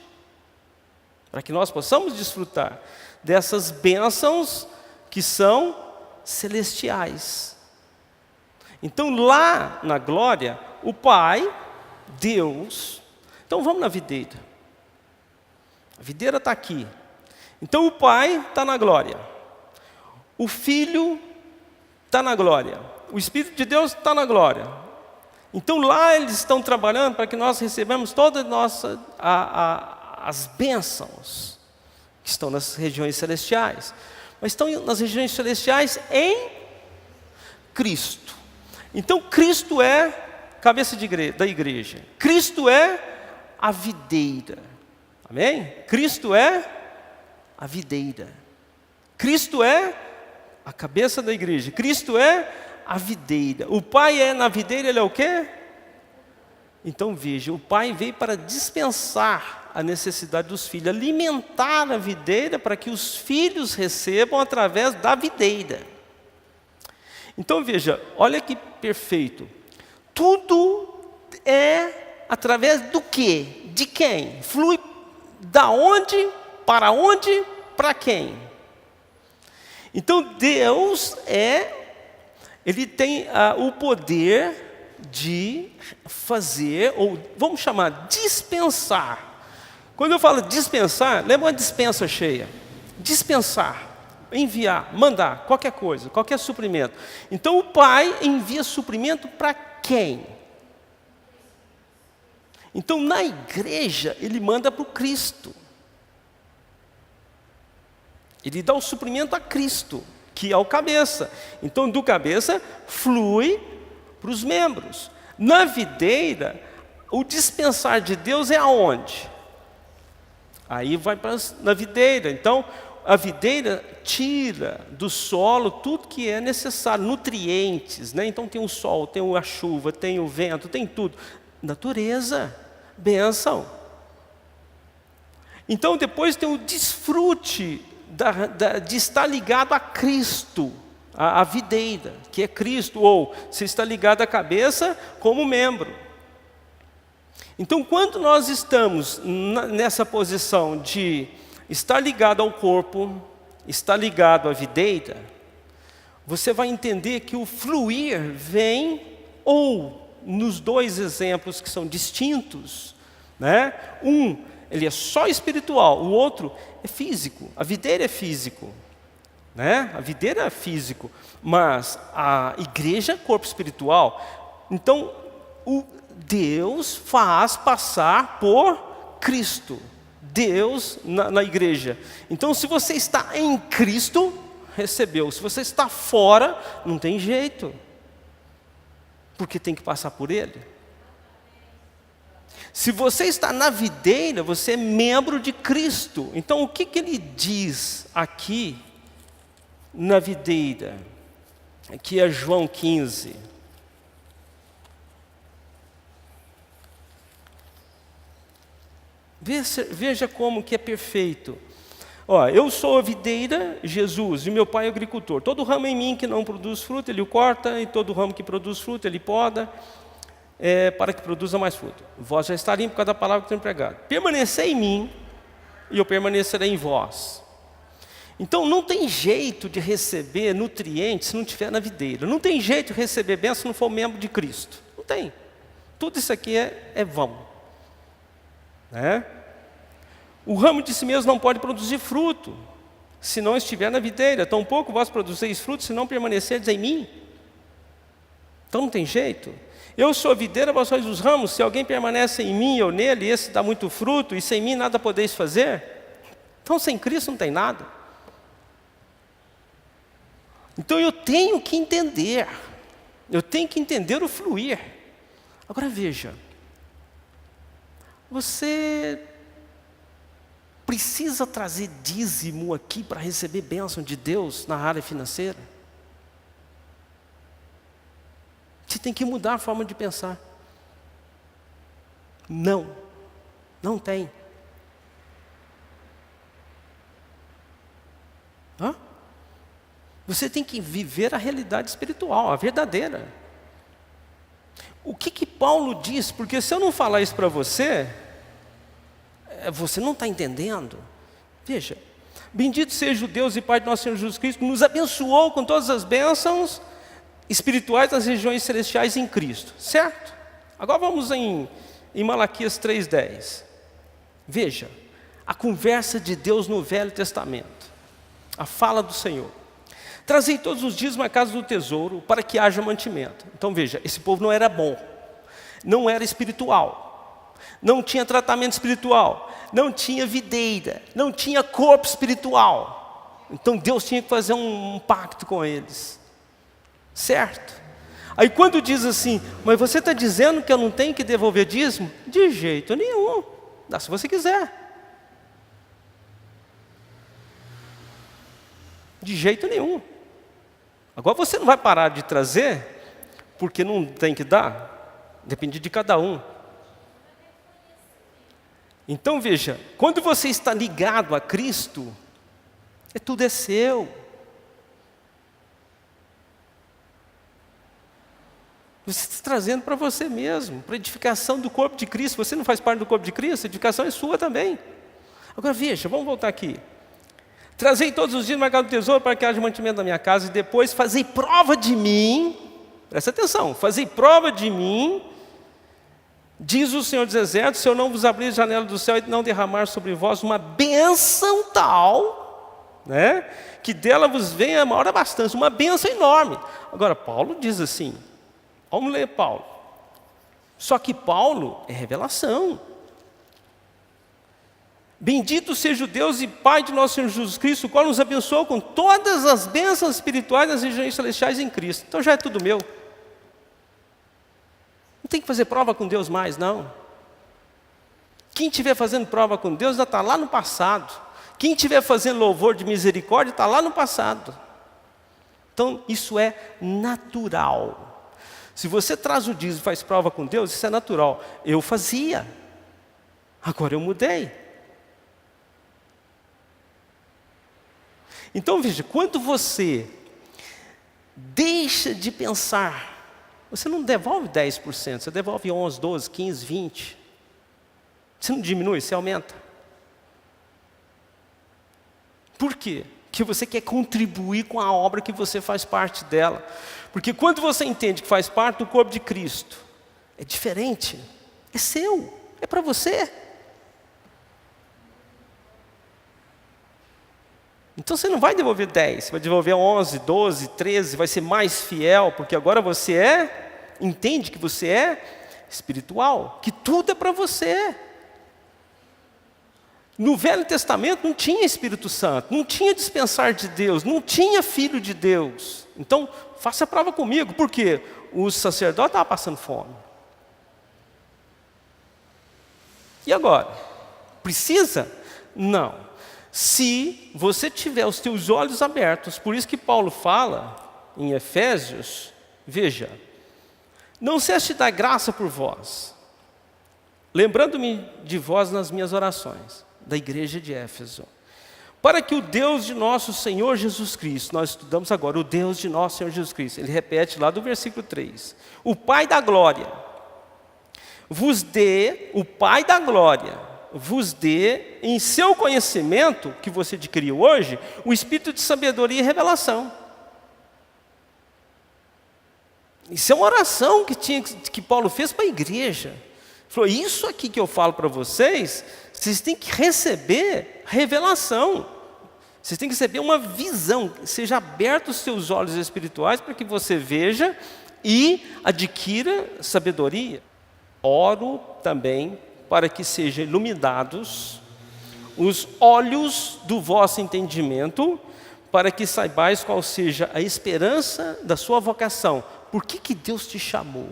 para que nós possamos desfrutar dessas bênçãos que são celestiais. Então lá na glória, o Pai, Deus, então vamos na videira. A videira está aqui. Então o Pai está na glória. O Filho está na glória. O Espírito de Deus está na glória. Então lá eles estão trabalhando para que nós recebamos todas as bênçãos que estão nas regiões celestiais. Mas estão nas regiões celestiais em Cristo. Então Cristo é cabeça da igreja. Cristo é a videira. Amém? Cristo é a videira. Cristo é a cabeça da igreja. Cristo é a videira. O Pai é na videira, ele é o quê? Então veja, o Pai veio para dispensar a necessidade dos filhos, alimentar a videira para que os filhos recebam através da videira. Então veja, olha que perfeito. Tudo é através do quê? De quem? Flui da onde, para quem? Então Deus Ele tem o poder de fazer, ou vamos chamar, dispensar. Quando eu falo dispensar, lembra uma dispensa cheia. Dispensar, enviar, mandar, qualquer coisa, qualquer suprimento. Então o Pai envia suprimento para quem? Então na igreja ele manda para o Cristo. Ele dá o suprimento a Cristo, que é o cabeça. Então do cabeça flui para os membros. Na videira, o dispensar de Deus é aonde? Aí vai na videira. Então a videira tira do solo tudo que é necessário, nutrientes, né? Então tem o sol, tem a chuva, tem o vento, tem tudo. Natureza, bênção. Então depois tem o desfrute de estar ligado a Cristo, a videira, que é Cristo, ou se está ligado à cabeça como membro. Então quando nós estamos nessa posição de estar ligado ao corpo, estar ligado à videira, você vai entender que o fluir vem, ou nos dois exemplos que são distintos, né? Ele é só espiritual, o outro é físico. A videira é físico, né? A videira é físico, mas a igreja é corpo espiritual. Então, Deus faz passar por Cristo. Deus na igreja. Então, se você está em Cristo, recebeu. Se você está fora, não tem jeito. Porque tem que passar por Ele. Se você está na videira, você é membro de Cristo. Então, o que ele diz aqui na videira? Aqui é João 15. Veja como que é perfeito. Eu sou a videira, Jesus, e meu pai é o agricultor. Todo ramo em mim que não produz fruto, ele o corta, e todo ramo que produz fruto, ele poda, para que produza mais fruto. Vós já está limpo por causa da palavra que tenho pregado. Permanecei em mim, e eu permanecerei em vós. Então não tem jeito de receber nutrientes se não estiver na videira. Não tem jeito de receber bênção se não for membro de Cristo. Não tem. Tudo isso aqui é vão. Né? O ramo de si mesmo não pode produzir fruto, se não estiver na videira. Tampouco vós produzeis fruto, se não permanecerdes em mim. Então não tem jeito. Eu sou a videira, vós sois os ramos. Se alguém permanece em mim ou nele, esse dá muito fruto, e sem mim nada podeis fazer. Então sem Cristo não tem nada. Então eu tenho que entender. Eu tenho que entender o fluir. Agora veja. Você precisa trazer dízimo aqui para receber bênção de Deus na área financeira? Você tem que mudar a forma de pensar. Não tem. Você tem que viver a realidade espiritual, a verdadeira. O que Paulo diz? Porque se eu não falar isso para você, você não está entendendo. Veja, bendito seja o Deus e Pai de nosso Senhor Jesus Cristo, que nos abençoou com todas as bênçãos espirituais das regiões celestiais em Cristo, certo? Agora vamos em Malaquias 3:10. Veja, a conversa de Deus no Velho Testamento, a fala do Senhor. Trazei todos os dias uma casa do tesouro para que haja mantimento. Então veja, esse povo não era bom, não era espiritual, não tinha tratamento espiritual, não tinha videira, não tinha corpo espiritual. Então Deus tinha que fazer um pacto com eles, certo? Aí quando diz assim, mas você está dizendo que eu não tenho que devolver dízimo? De jeito nenhum, dá se você quiser. De jeito nenhum. Agora você não vai parar de trazer, porque não tem que dar, depende de cada um. Então veja, quando você está ligado a Cristo, tudo é seu. Você está trazendo para você mesmo, para a edificação do corpo de Cristo. Você não faz parte do corpo de Cristo, a edificação é sua também. Agora veja, vamos voltar aqui. Trazei todos os dias uma casa do tesouro para que haja mantimento na minha casa, e depois fazei prova de mim, presta atenção, fazei prova de mim, diz o Senhor dos Exércitos, se eu não vos abrir a janela do céu e não derramar sobre vós uma bênção tal, né, que dela vos venha a maior abastança, uma bênção enorme. Agora, Paulo diz assim, vamos ler Paulo. Só que Paulo é revelação. Bendito seja o Deus e Pai de nosso Senhor Jesus Cristo, o qual nos abençoou com todas as bênçãos espirituais nas regiões celestiais em Cristo. Então já é tudo meu. Não tem que fazer prova com Deus mais, não. Quem estiver fazendo prova com Deus já está lá no passado. Quem estiver fazendo louvor de misericórdia está lá no passado. Então isso é natural. Se você traz o dízimo e faz prova com Deus, isso é natural. Eu fazia, agora eu mudei. Então veja, quando você deixa de pensar, você não devolve 10%, você devolve 11, 12, 15, 20. Você não diminui, você aumenta. Por quê? Porque você quer contribuir com a obra que você faz parte dela. Porque quando você entende que faz parte do corpo de Cristo, é diferente, é seu, é para você. Então você não vai devolver 10, você vai devolver 11, 12, 13, vai ser mais fiel, porque agora você entende que você é espiritual, que tudo é para você. No Velho Testamento não tinha Espírito Santo, não tinha dispensar de Deus, não tinha Filho de Deus. Então, faça a prova comigo, porque o sacerdote estava passando fome. E agora? Precisa? Não. Se você tiver os teus olhos abertos, por isso que Paulo fala em Efésios, veja, não cesse de dar graça por vós, lembrando-me de vós nas minhas orações, da igreja de Éfeso, para que o Deus de nosso Senhor Jesus Cristo, nós estudamos agora, o Deus de nosso Senhor Jesus Cristo, ele repete lá do versículo 3, o Pai da glória, vos dê, o Pai da glória, vos dê em seu conhecimento, que você adquiriu hoje, o espírito de sabedoria e revelação. Isso é uma oração que Paulo fez para a igreja. Ele falou, isso aqui que eu falo para vocês, vocês têm que receber revelação. Vocês têm que receber uma visão. Seja aberto os seus olhos espirituais para que você veja e adquira sabedoria. Oro também para que sejam iluminados os olhos do vosso entendimento, para que saibais qual seja a esperança da sua vocação. Por que Deus te chamou?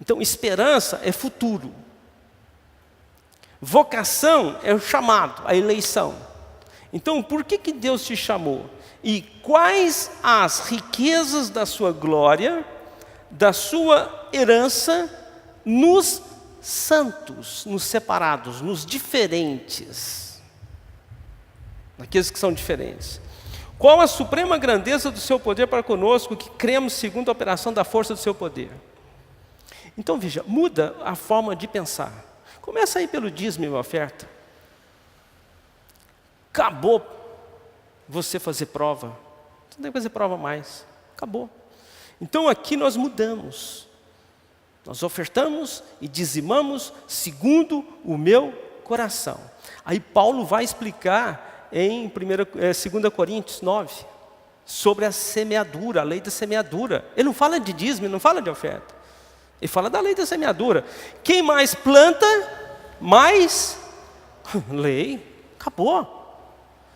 Então, esperança é futuro. Vocação é o chamado, a eleição. Então, por que Deus te chamou? E quais as riquezas da sua glória, da sua herança, nos santos, nos separados, nos diferentes, naqueles que são diferentes. Qual a suprema grandeza do seu poder para conosco, que cremos segundo a operação da força do seu poder? Então veja, muda a forma de pensar. Começa aí pelo dízimo e oferta. Acabou você fazer prova. Você não tem que fazer prova mais. Acabou. Então aqui nós mudamos. Nós ofertamos e dizimamos segundo o meu coração. Aí Paulo vai explicar em 2 Coríntios 9 sobre a semeadura, a lei da semeadura. Ele não fala de dízimo, ele não fala de oferta. Ele fala da lei da semeadura. Quem mais planta, mais lei. Acabou.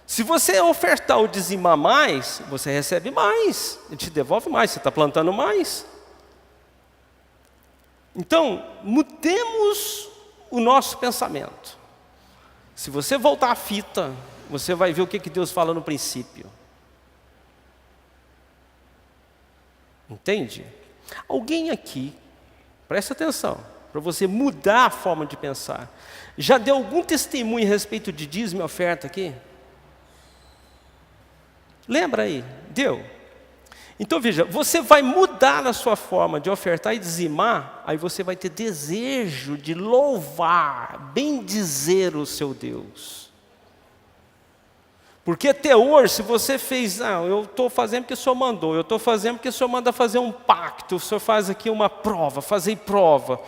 Se você ofertar ou dizimar mais, você recebe mais. Ele te devolve mais, você está plantando mais. Então, mudemos o nosso pensamento. Se você voltar à fita, você vai ver o que Deus fala no princípio. Entende? Alguém aqui, presta atenção, para você mudar a forma de pensar. Já deu algum testemunho a respeito de dízimo e oferta aqui? Lembra aí? Deu? Então veja, você vai mudar a sua forma de ofertar e dizimar, aí você vai ter desejo de louvar, bendizer o seu Deus. Porque até hoje, se você fez, eu estou fazendo porque o Senhor mandou, eu estou fazendo porque o Senhor manda fazer um pacto, o Senhor faz aqui uma prova, fazer prova.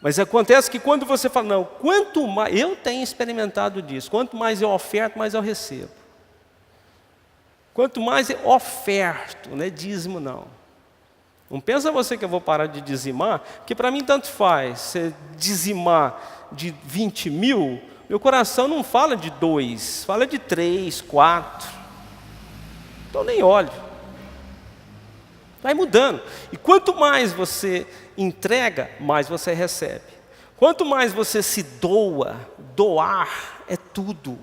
Mas acontece que quando você fala, não, quanto mais, eu tenho experimentado disso, quanto mais eu oferto, mais eu recebo. Quanto mais eu oferto, não é dízimo não. Não pensa você que eu vou parar de dizimar, porque para mim tanto faz, você dizimar de 20 mil, meu coração não fala de 2, fala de 3, 4. Então nem olho. Vai mudando. E quanto mais você entrega, mais você recebe. Quanto mais você se doa, doar é tudo.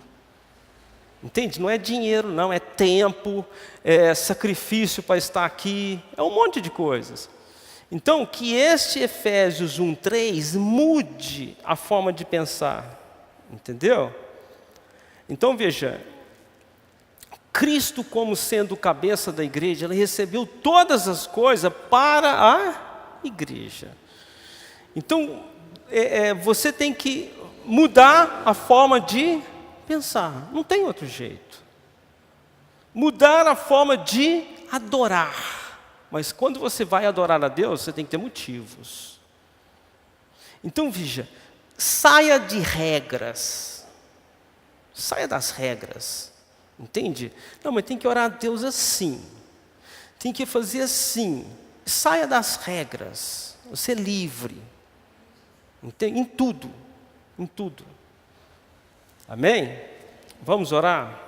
Entende? Não é dinheiro, não, é tempo, é sacrifício para estar aqui, é um monte de coisas. Então, que este Efésios 1:3 mude a forma de pensar, entendeu? Então, veja, Cristo como sendo o cabeça da igreja, ele recebeu todas as coisas para a igreja. Então, você tem que mudar a forma de pensar, não tem outro jeito. Mudar a forma de adorar. Mas quando você vai adorar a Deus, você tem que ter motivos. Então veja, saia de regras. Saia das regras. Entende? Não, mas tem que orar a Deus assim. Tem que fazer assim. Saia das regras. Você é livre. Entende? Em tudo. Em tudo. Amém? Vamos orar?